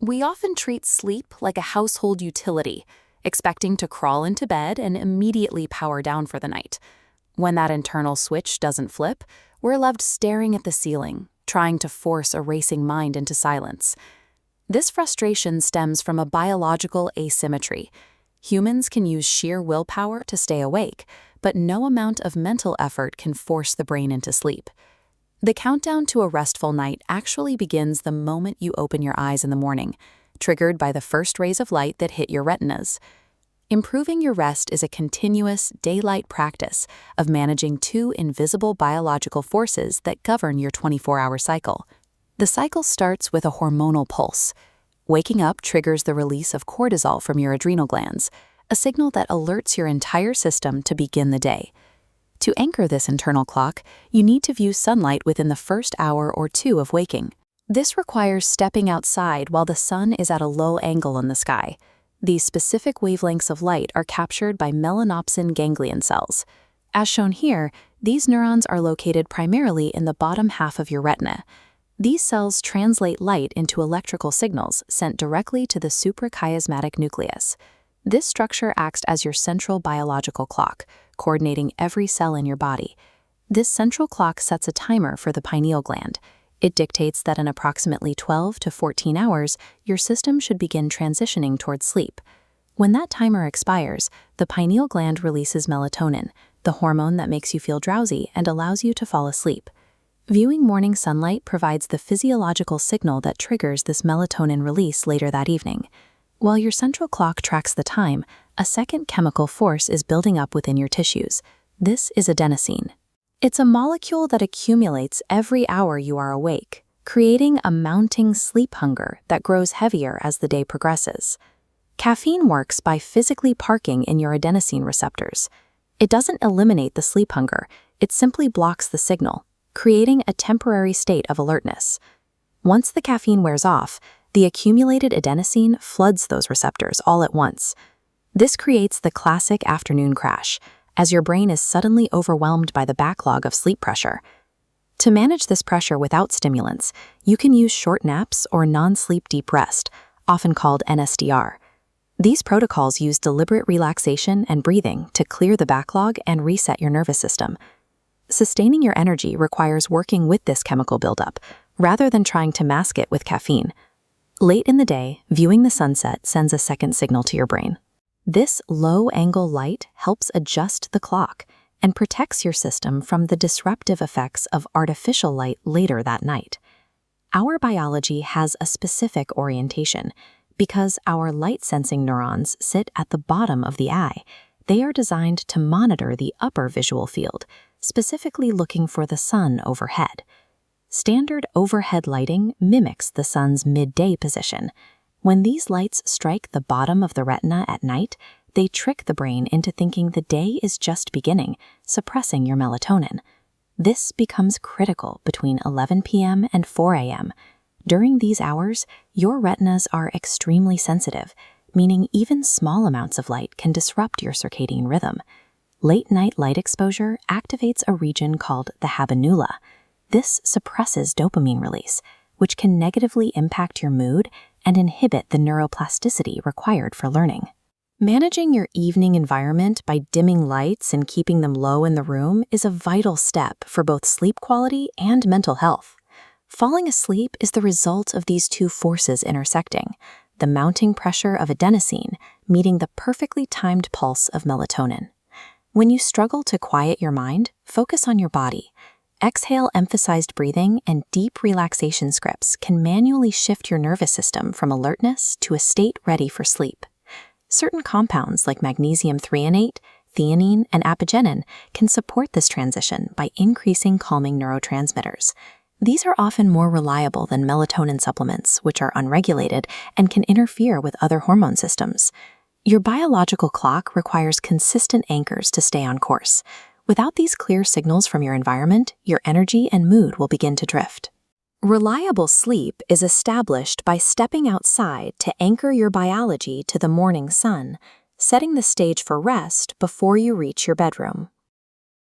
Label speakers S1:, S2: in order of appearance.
S1: We often treat sleep like a household utility, expecting to crawl into bed and immediately power down for the night. When that internal switch doesn't flip, we're left staring at the ceiling, trying to force a racing mind into silence. This frustration stems from a biological asymmetry. Humans can use sheer willpower to stay awake, but no amount of mental effort can force the brain into sleep. The countdown to a restful night actually begins the moment you open your eyes in the morning, triggered by the first rays of light that hit your retinas. Improving your rest is a continuous, daylight practice of managing two invisible biological forces that govern your 24-hour cycle. The cycle starts with a hormonal pulse. Waking up triggers the release of cortisol from your adrenal glands, a signal that alerts your entire system to begin the day. To anchor this internal clock, you need to view sunlight within the first hour or two of waking. This requires stepping outside while the sun is at a low angle in the sky. These specific wavelengths of light are captured by melanopsin ganglion cells. As shown here, these neurons are located primarily in the bottom half of your retina. These cells translate light into electrical signals sent directly to the suprachiasmatic nucleus. This structure acts as your central biological clock, coordinating every cell in your body. This central clock sets a timer for the pineal gland. It dictates that in approximately 12 to 14 hours, your system should begin transitioning towards sleep. When that timer expires, the pineal gland releases melatonin, the hormone that makes you feel drowsy and allows you to fall asleep. Viewing morning sunlight provides the physiological signal that triggers this melatonin release later that evening. While your central clock tracks the time, a second chemical force is building up within your tissues. This is adenosine. It's a molecule that accumulates every hour you are awake, creating a mounting sleep hunger that grows heavier as the day progresses. Caffeine works by physically parking in your adenosine receptors. It doesn't eliminate the sleep hunger, it simply blocks the signal, creating a temporary state of alertness. Once the caffeine wears off, the accumulated adenosine floods those receptors all at once. This creates the classic afternoon crash, as your brain is suddenly overwhelmed by the backlog of sleep pressure. To manage this pressure without stimulants, you can use short naps or non-sleep deep rest, often called NSDR. These protocols use deliberate relaxation and breathing to clear the backlog and reset your nervous system. Sustaining your energy requires working with this chemical buildup, rather than trying to mask it with caffeine. Late in the day, viewing the sunset sends a second signal to your brain. This low-angle light helps adjust the clock and protects your system from the disruptive effects of artificial light later that night. Our biology has a specific orientation. Because our light-sensing neurons sit at the bottom of the eye, they are designed to monitor the upper visual field, specifically looking for the sun overhead. Standard overhead lighting mimics the sun's midday position. When these lights strike the bottom of the retina at night, they trick the brain into thinking the day is just beginning, suppressing your melatonin. This becomes critical between 11 p.m. and 4 a.m. During these hours, your retinas are extremely sensitive, meaning even small amounts of light can disrupt your circadian rhythm. Late-night light exposure activates a region called the habenula. This suppresses dopamine release, which can negatively impact your mood and inhibit the neuroplasticity required for learning. Managing your evening environment by dimming lights and keeping them low in the room is a vital step for both sleep quality and mental health. Falling asleep is the result of these two forces intersecting, the mounting pressure of adenosine meeting the perfectly timed pulse of melatonin. When you struggle to quiet your mind, focus on your body. Exhale emphasized breathing and deep relaxation scripts can manually shift your nervous system from alertness to a state ready for sleep. Certain compounds like magnesium threonate, theanine, and apigenin can support this transition by increasing calming neurotransmitters. These are often more reliable than melatonin supplements, which are unregulated and can interfere with other hormone systems. Your biological clock requires consistent anchors to stay on course. Without these clear signals from your environment, your energy and mood will begin to drift. Reliable sleep is established by stepping outside to anchor your biology to the morning sun, setting the stage for rest before you reach your bedroom.